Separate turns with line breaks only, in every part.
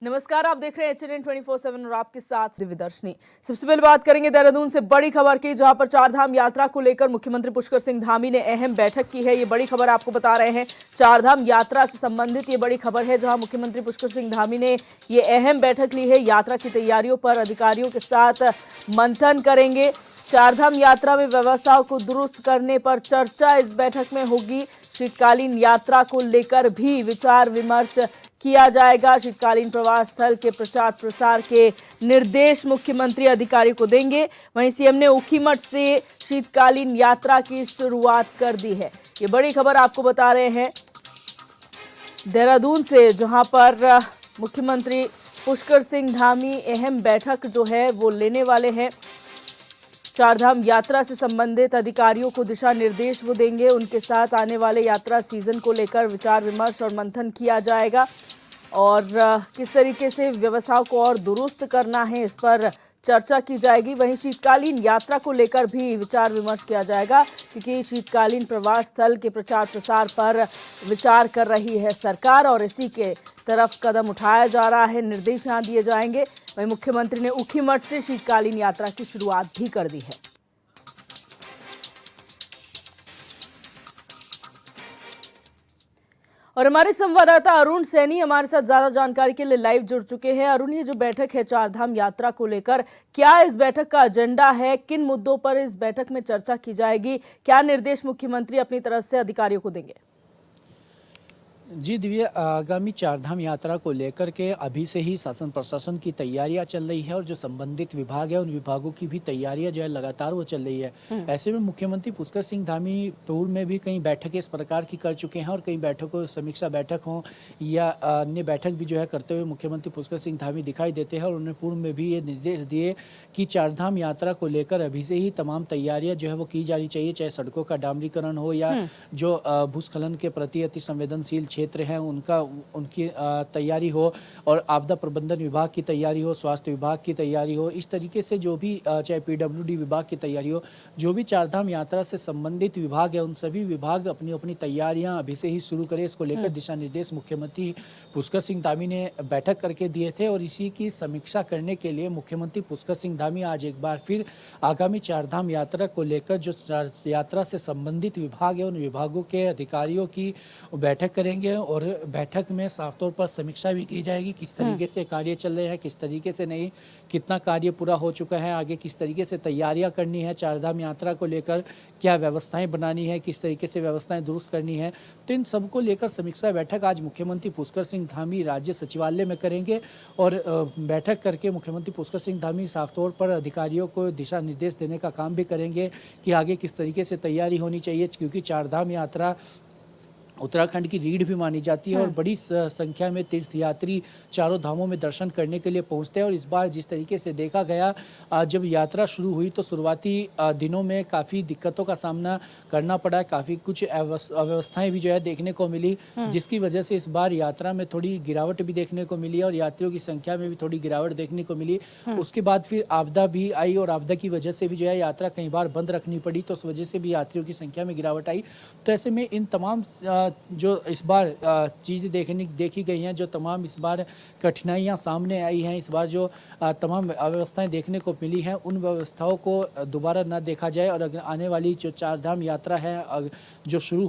नमस्कार, आप देख रहे हैं HNN 24/7 और आपके साथ दिव्यदर्शनी। सबसे पहले बात करेंगे देहरादून से बड़ी खबर की, जहां पर चारधाम यात्रा को लेकर मुख्यमंत्री पुष्कर सिंह धामी ने अहम बैठक की है। ये बड़ी खबर आपको बता रहे हैं, चारधाम यात्रा से संबंधित ये बड़ी खबर है, जहां मुख्यमंत्री पुष्कर सिंह धामी ने ये अहम बैठक ली है। यात्रा की तैयारियों पर अधिकारियों के साथ मंथन करेंगे। चारधाम यात्रा में व्यवस्थाओं को दुरुस्त करने पर चर्चा इस बैठक में होगी। शीतकालीन यात्रा को लेकर भी विचार विमर्श किया जाएगा। शीतकालीन प्रवास स्थल के प्रचार प्रसार के निर्देश मुख्यमंत्री अधिकारियों को देंगे। वहीं सीएम ने ऊखीमठ से शीतकालीन यात्रा की शुरुआत कर दी है। ये बड़ी खबर आपको बता रहे हैं देहरादून से, जहां पर मुख्यमंत्री पुष्कर सिंह धामी अहम बैठक जो है वो लेने वाले हैं। चारधाम यात्रा से संबंधित अधिकारियों को दिशा निर्देश वो देंगे। उनके साथ आने वाले यात्रा सीजन को लेकर विचार विमर्श और मंथन किया जाएगा और किस तरीके से व्यवस्थाओं को और दुरुस्त करना है, इस पर चर्चा की जाएगी। वहीं शीतकालीन यात्रा को लेकर भी विचार विमर्श किया जाएगा, क्योंकि शीतकालीन प्रवास स्थल के प्रचार प्रसार पर विचार कर रही है सरकार और इसी के तरफ कदम उठाया जा रहा है। निर्देश यहाँ दिए जाएंगे। वहीं मुख्यमंत्री ने ऊखीमठ से शीतकालीन यात्रा की शुरुआत भी कर दी है। और हमारे संवाददाता अरुण सैनी हमारे साथ ज्यादा जानकारी के लिए लाइव जुड़ चुके हैं। अरुण, ये जो बैठक है चारधाम यात्रा को लेकर, क्या इस बैठक का एजेंडा है? किन मुद्दों पर इस बैठक में चर्चा की जाएगी? क्या निर्देश मुख्यमंत्री अपनी तरफ से अधिकारियों को देंगे?
जी दिव्या, आगामी चारधाम यात्रा को लेकर के अभी से ही शासन प्रशासन की तैयारियां चल रही है और जो संबंधित विभाग है उन विभागों की भी तैयारियां जो है लगातार वो चल रही है। ऐसे में मुख्यमंत्री पुष्कर सिंह धामी पूर्व में भी कई बैठकें इस प्रकार की कर चुके हैं और कई बैठकों, समीक्षा बैठक हो या अन्य बैठक भी जो है करते हुए मुख्यमंत्री पुष्कर सिंह धामी दिखाई देते हैं। और उन्होंने पूर्व में भी ये निर्देश दिए कि चारधाम यात्रा को लेकर अभी से ही तमाम तैयारियां जो है वो की जानी चाहिए, चाहे सड़कों का डामरीकरण हो या जो भूस्खलन के प्रति अति संवेदनशील क्षेत्र हैं उनकी तैयारी हो और आपदा प्रबंधन विभाग की तैयारी हो, स्वास्थ्य विभाग की तैयारी हो। इस तरीके से जो भी चाहे पीडब्ल्यूडी विभाग की तैयारी हो, जो भी चारधाम यात्रा से संबंधित विभाग है उन सभी विभाग अपनी अपनी तैयारियां अभी से ही शुरू करें। इसको लेकर दिशा निर्देश मुख्यमंत्री पुष्कर सिंह धामी ने बैठक करके दिए थे और इसी की समीक्षा करने के लिए मुख्यमंत्री पुष्कर सिंह धामी आज एक बार फिर आगामी चारधाम यात्रा को लेकर जो यात्रा से संबंधित विभाग है उन विभागों के अधिकारियों की बैठक करेंगे और बैठक में साफ तौर पर समीक्षा भी की जाएगी, किस तरीके से कार्य चल रहे हैं, किस तरीके से नहीं, कितना कार्य पूरा हो चुका है, आगे किस तरीके से तैयारियां करनी है, चारधाम यात्रा को लेकर क्या व्यवस्थाएं बनानी है, किस तरीके से व्यवस्थाएं दुरुस्त करनी है। तो इन सबको लेकर समीक्षा बैठक आज मुख्यमंत्री पुष्कर सिंह धामी राज्य सचिवालय में करेंगे और बैठक करके मुख्यमंत्री पुष्कर सिंह धामी साफ तौर पर अधिकारियों को दिशा निर्देश देने का काम भी करेंगे कि आगे किस तरीके से तैयारी होनी चाहिए, क्योंकि चारधाम यात्रा उत्तराखंड की रीढ़ भी मानी जाती है और बड़ी संख्या में तीर्थयात्री चारों धामों में दर्शन करने के लिए पहुंचते हैं। और इस बार जिस तरीके से देखा गया, जब यात्रा शुरू हुई तो शुरुआती दिनों में काफ़ी दिक्कतों का सामना करना पड़ा, काफ़ी कुछ अव्यवस्थाएं भी जो है देखने को मिली, जिसकी वजह से इस बार यात्रा में थोड़ी गिरावट भी देखने को मिली और यात्रियों की संख्या में भी थोड़ी गिरावट देखने को मिली। उसके बाद फिर आपदा भी आई और आपदा की वजह से भी जो है यात्रा कई बार बंद रखनी पड़ी, तो उस वजह से भी यात्रियों की संख्या में गिरावट आई। तो ऐसे में इन तमाम जो इस बार चीज़ें देखी गई हैं, जो तमाम इस बार कठिनाइयां सामने आई हैं, इस बार जो तमाम अव्यवस्थाएं देखने को मिली हैं, उन व्यवस्थाओं को दोबारा ना देखा जाए और आने वाली जो चारधाम यात्रा है जो शुरू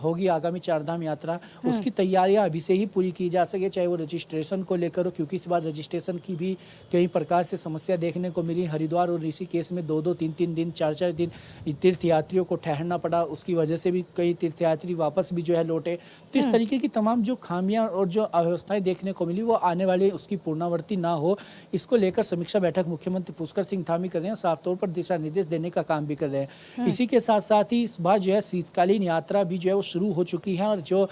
होगी आगामी चारधाम यात्रा, उसकी तैयारियां अभी से ही पूरी की जा सके, चाहे वो रजिस्ट्रेशन को लेकर हो, क्योंकि इस बार रजिस्ट्रेशन की भी कई प्रकार से समस्या देखने को मिली। हरिद्वार और ऋषिकेश में 2-2, 3-3 दिन, 4-4 दिन तीर्थयात्रियों को ठहरना पड़ा, उसकी वजह से भी कई तीर्थयात्री वापस भी जो है लौटे। तो इस तरीके की तमाम जो खामियां और जो अव्यवस्थाएं देखने को मिली वो आने वाले उसकी पूर्णावर्ती ना हो, इसको लेकर समीक्षा बैठक मुख्यमंत्री पुष्कर सिंह धामी कर रहे हैं, साफ तौर पर दिशा निर्देश देने का काम भी कर रहे हैं। इसी के साथ साथ ही इस बार जो है शीतकालीन यात्रा भी जो है वो शुरू हो चुकी है और जो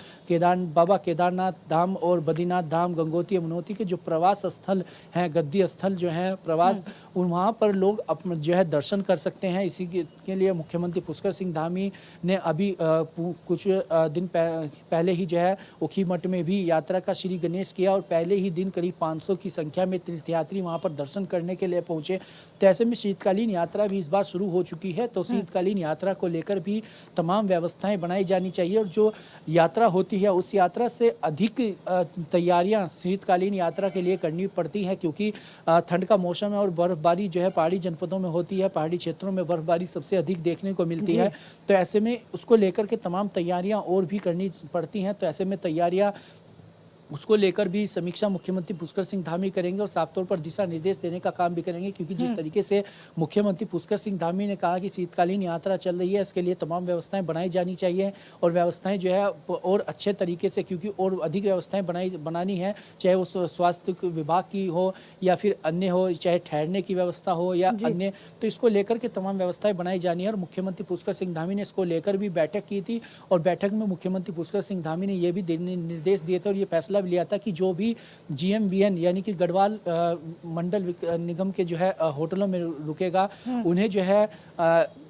बाबा केदारनाथ धाम और बद्रीनाथ धाम, गंगोत्री, यमुनोत्री के जो प्रवास स्थल हैं, गद्दी स्थल जो है प्रवास, वहाँ पर लोग अपना जो है दर्शन कर सकते हैं। इसी के लिए मुख्यमंत्री पुष्कर सिंह धामी ने अभी कुछ दिन पहले ही जो है उखी मठ में भी यात्रा का श्री गणेश किया और पहले ही दिन करीब 500 की संख्या में तीर्थयात्री वहां पर दर्शन करने के लिए पहुंचे। तो ऐसे में शीतकालीन यात्रा भी इस बार शुरू हो चुकी है, तो शीतकालीन यात्रा को लेकर भी तमाम व्यवस्थाएं बनाई जानी चाहिए और जो यात्रा होती है उस यात्रा से अधिक तैयारियां शीतकालीन यात्रा के लिए करनी पड़ती हैं, क्योंकि ठंड का मौसम है और बर्फबारी जो है पहाड़ी जनपदों में होती है, पहाड़ी क्षेत्रों में बर्फबारी सबसे अधिक देखने को मिलती है। तो ऐसे में उसको लेकर के तमाम तैयारियां और भी करनी पड़ती हैं। तो ऐसे में तैयारियां उसको लेकर भी समीक्षा मुख्यमंत्री पुष्कर सिंह धामी करेंगे और साफ तौर पर दिशा निर्देश देने का काम भी करेंगे, क्योंकि जिस तरीके से मुख्यमंत्री पुष्कर सिंह धामी ने कहा कि शीतकालीन यात्रा चल रही है, इसके लिए तमाम व्यवस्थाएं बनाई जानी चाहिए और व्यवस्थाएं जो है और अच्छे तरीके से, क्योंकि और अधिक व्यवस्थाएं बनानी है, चाहे वो स्वास्थ्य विभाग की हो या फिर अन्य हो, चाहे ठहरने की व्यवस्था हो या अन्य, तो इसको लेकर के तमाम व्यवस्थाएं बनाई जानी है। और मुख्यमंत्री पुष्कर सिंह धामी ने इसको लेकर भी बैठक की थी और बैठक में मुख्यमंत्री पुष्कर सिंह धामी ने यह भी निर्देश दिए थे और ये फैसला लिया था कि जो भी GMVN यानी कि गढ़वाल मंडल निगम के जो है होटलों में रुकेगा उन्हें जो है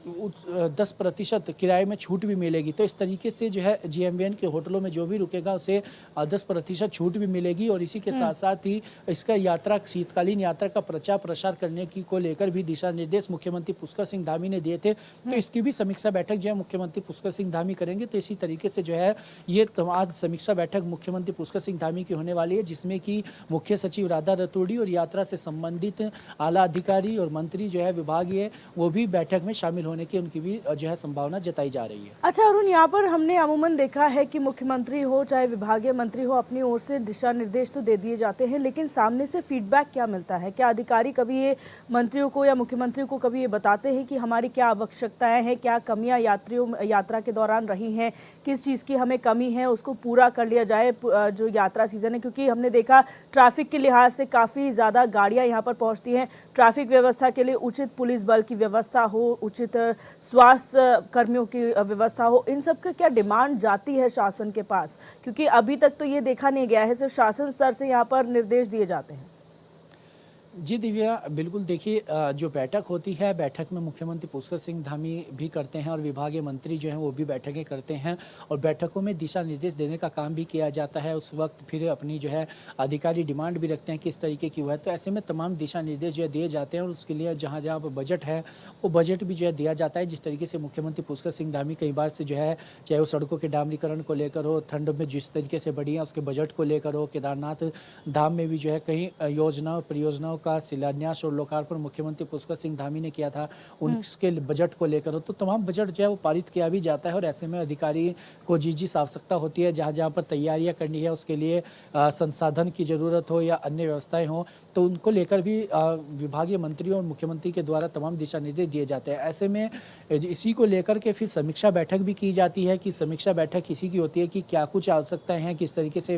10% किराए में छूट भी मिलेगी। तो इस तरीके से जो है GMVN के होटलों में जो भी रुकेगा उसे 10% छूट भी मिलेगी और इसी के साथ साथ ही इसका शीतकालीन यात्रा का प्रचार प्रसार करने की को लेकर भी दिशा निर्देश मुख्यमंत्री पुष्कर सिंह धामी ने दिए थे। तो इसकी भी समीक्षा बैठक जो है मुख्यमंत्री पुष्कर सिंह धामी करेंगे। तो इसी तरीके से जो है ये आज समीक्षा बैठक मुख्यमंत्री पुष्कर सिंह धामी की होने वाली है, जिसमें कि मुख्य सचिव राधा रतूड़ी और यात्रा से संबंधित आला अधिकारी और मंत्री जो है विभागीय वो भी बैठक में शामिल होने की उनकी भी जो है संभावना जताई जा रही है।
अच्छा अरुण, यहाँ पर हमने अमूमन देखा है कि मुख्यमंत्री हो चाहे विभागीय मंत्री हो अपनी ओर से दिशा निर्देश तो दे दिए जाते हैं, लेकिन सामने से फीडबैक क्या मिलता है? क्या अधिकारी कभी ये मंत्रियों को या मुख्यमंत्री को कभी ये बताते हैं कि हमारी क्या आवश्यकताएं हैं, क्या कमियां यात्रा के दौरान रही हैं, किस चीज़ की हमें कमी है, उसको पूरा कर लिया जाए जो यात्रा सीजन है? क्योंकि हमने देखा ट्रैफिक के लिहाज से काफ़ी ज़्यादा गाड़ियाँ यहाँ पर पहुँचती हैं, ट्रैफिक व्यवस्था के लिए उचित पुलिस बल की व्यवस्था हो, उचित स्वास्थ्य कर्मियों की व्यवस्था हो, इन सब का क्या डिमांड जाती है शासन के पास? क्योंकि अभी तक तो ये देखा नहीं गया है, सिर्फ शासन स्तर से यहाँ पर निर्देश दिए जाते हैं।
जी दिव्या, बिल्कुल देखिए, जो बैठक होती है बैठक में मुख्यमंत्री पुष्कर सिंह धामी भी करते हैं और विभागीय मंत्री जो हैं वो भी बैठकें करते हैं और बैठकों में दिशा निर्देश देने का काम भी किया जाता है। उस वक्त फिर अपनी जो है अधिकारी डिमांड भी रखते हैं किस तरीके की हुआ है, तो ऐसे में तमाम दिशा निर्देश जो है दिए जाते हैं और उसके लिए जहाँ जहाँ पर बजट है वो बजट भी जो है दिया जाता है। जिस तरीके से मुख्यमंत्री पुष्कर सिंह धामी कई बार से जो है चाहे वो सड़कों के डामरीकरण को लेकर हो, ठंड में जिस तरीके से बढ़ी है उसके बजट को लेकर हो, केदारनाथ धाम में भी जो है कई योजनाओं परियोजनाओं का शिलान्यास और लोकार्पण मुख्यमंत्री पुष्कर सिंह धामी ने किया था, उनके बजट को लेकर हो, तो तमाम बजट जो है वो पारित किया भी जाता है और ऐसे में अधिकारी को जिस आवश्यकता होती है, जहाँ जहाँ पर तैयारियां करनी है उसके लिए संसाधन की जरूरत हो या अन्य व्यवस्थाएं हो, तो उनको लेकर भी विभागीय मंत्रियों और मुख्यमंत्री के द्वारा तमाम दिशा निर्देश दिए जाते हैं। ऐसे में इसी को लेकर के फिर समीक्षा बैठक भी की जाती है कि समीक्षा बैठक इसी की होती है कि क्या कुछ आवश्यकताएं हैं, किस तरीके से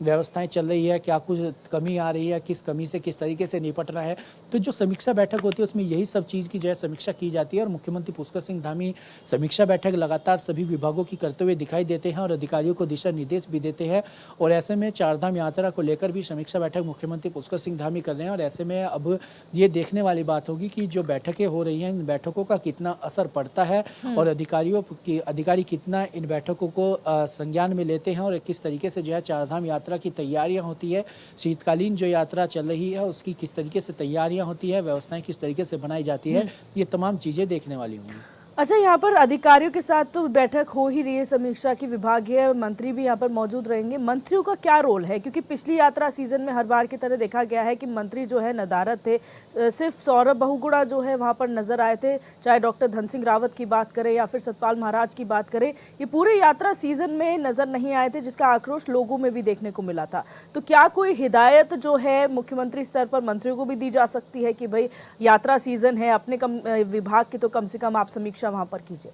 व्यवस्थाएं चल रही है, क्या कुछ कमी आ रही है, किस कमी से किस तरीके से निपट रहा है। तो जो समीक्षा बैठक होती है उसमें यही सब चीज़ की जो है समीक्षा की जाती है और मुख्यमंत्री पुष्कर सिंह धामी समीक्षा बैठक लगातार सभी विभागों की करते हुए दिखाई देते हैं और अधिकारियों को दिशा निर्देश भी देते हैं और ऐसे में चारधाम यात्रा को लेकर भी समीक्षा बैठक मुख्यमंत्री पुष्कर सिंह धामी कर रहे हैं और ऐसे में अब ये देखने वाली बात होगी कि जो बैठकें हो रही हैं इन बैठकों का कितना असर पड़ता है और अधिकारी कितना इन बैठकों को संज्ञान में लेते हैं और किस तरीके से जो है चारधाम यात्रा की तैयारियां होती है, शीतकालीन जो यात्रा चल रही है उसकी किस तरीके से तैयारियां होती है, व्यवस्थाएं किस तरीके से बनाई जाती है, ये तमाम चीज़ें देखने वाली होंगी।
अच्छा, यहाँ पर अधिकारियों के साथ तो बैठक हो ही रही है समीक्षा की, विभागीय मंत्री भी यहाँ पर मौजूद रहेंगे। मंत्रियों का क्या रोल है? क्योंकि पिछली यात्रा सीजन में हर बार की तरह देखा गया है कि मंत्री जो है नदारद थे, सिर्फ सौरभ बहुगुणा जो है वहाँ पर नजर आए थे, चाहे डॉक्टर धन सिंह रावत की बात करें या फिर सतपाल महाराज की बात करें, ये पूरे यात्रा सीजन में नजर नहीं आए थे, जिसका आक्रोश लोगों में भी देखने को मिला था। तो क्या कोई हिदायत जो है मुख्यमंत्री स्तर पर मंत्रियों को भी दी जा सकती है कि भाई यात्रा सीजन है, अपने विभाग की तो कम से कम आप समीक्षा वहां पर कीजिए?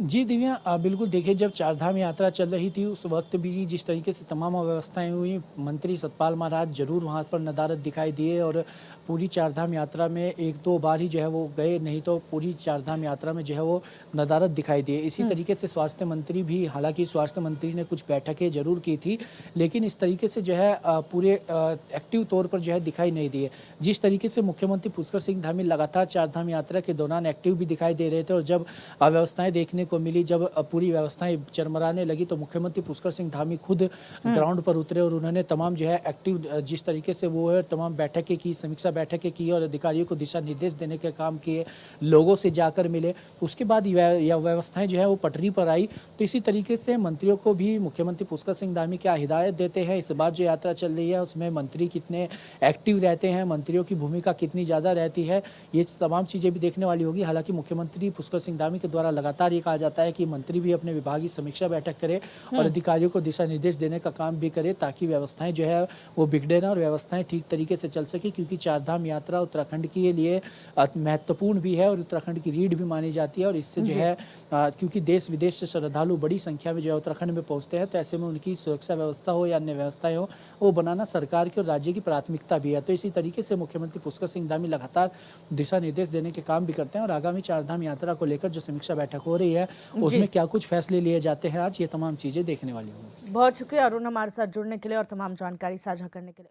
जी दिव्या, बिल्कुल देखिए, जब चारधाम यात्रा चल रही थी उस वक्त भी जिस तरीके से तमाम व्यवस्थाएं हुई, मंत्री सतपाल महाराज जरूर वहां पर नदारद दिखाई दिए और पूरी चारधाम यात्रा में एक दो बार ही जो है वो गए, नहीं तो पूरी चारधाम यात्रा में जो है वो नदारद दिखाई दिए। इसी तरीके से स्वास्थ्य मंत्री भी, हालांकि स्वास्थ्य मंत्री ने कुछ बैठकें जरूर की थी लेकिन इस तरीके से जो है पूरे एक्टिव तौर पर जो है दिखाई नहीं दिए। जिस तरीके से मुख्यमंत्री पुष्कर सिंह धामी लगातार चारधाम यात्रा के दौरान एक्टिव भी दिखाई दे रहे थे और जब व्यवस्थाएं देखने देखने को मिली। जब पूरी व्यवस्थाएं चरमराने लगी तो मुख्यमंत्री पुष्कर सिंह धामी खुद ग्राउंड पर उतरे और उन्होंने तमाम जो है एक्टिव जिस तरीके से वो है तमाम बैठकें की, समीक्षा बैठकें की और अधिकारियों को दिशा निर्देश देने के काम किए, लोगों से जाकर मिले। उसके बाद यह व्यवस्थाएं जो है वो पटरी पर आई। तो इसी तरीके से मंत्रियों को भी मुख्यमंत्री पुष्कर सिंह धामी क्या हिदायत देते हैं, इस बार जो यात्रा चल रही है उसमें मंत्री कितने एक्टिव रहते हैं, मंत्रियों की भूमिका कितनी ज़्यादा रहती है, ये तमाम चीज़ें भी देखने वाली होगी। हालांकि मुख्यमंत्री पुष्कर सिंह धामी के द्वारा लगातार ये कहा जाता है कि मंत्री भी अपने विभागीय समीक्षा बैठक करे और अधिकारियों को दिशा निर्देश देने का काम भी करे, ताकि व्यवस्थाएं जो है वो बिगड़े ना और व्यवस्थाएं ठीक तरीके से चल सके। क्योंकि चारधाम यात्रा उत्तराखंड के लिए महत्वपूर्ण भी है और उत्तराखंड की रीढ़ भी मानी जाती है। और इससे जो है क्योंकि देश विदेश से श्रद्धालु बड़ी संख्या में जो है उत्तराखंड में पहुंचते हैं, तो ऐसे में उनकी सुरक्षा व्यवस्था हो या अन्य व्यवस्थाएं हो वो बनाना सरकार की और राज्य की प्राथमिकता भी है। तो इसी तरीके से मुख्यमंत्री पुष्कर सिंह धामी लगातार दिशा निर्देश देने के काम भी करते हैं और आगामी चारधाम यात्रा को लेकर जो समीक्षा बैठक हो रही है उसमें क्या कुछ फैसले लिए जाते हैं आज, ये तमाम चीजें देखने वाली होंगी।
बहुत शुक्रिया अरुण हमारे साथ जुड़ने के लिए और तमाम जानकारी साझा करने के लिए।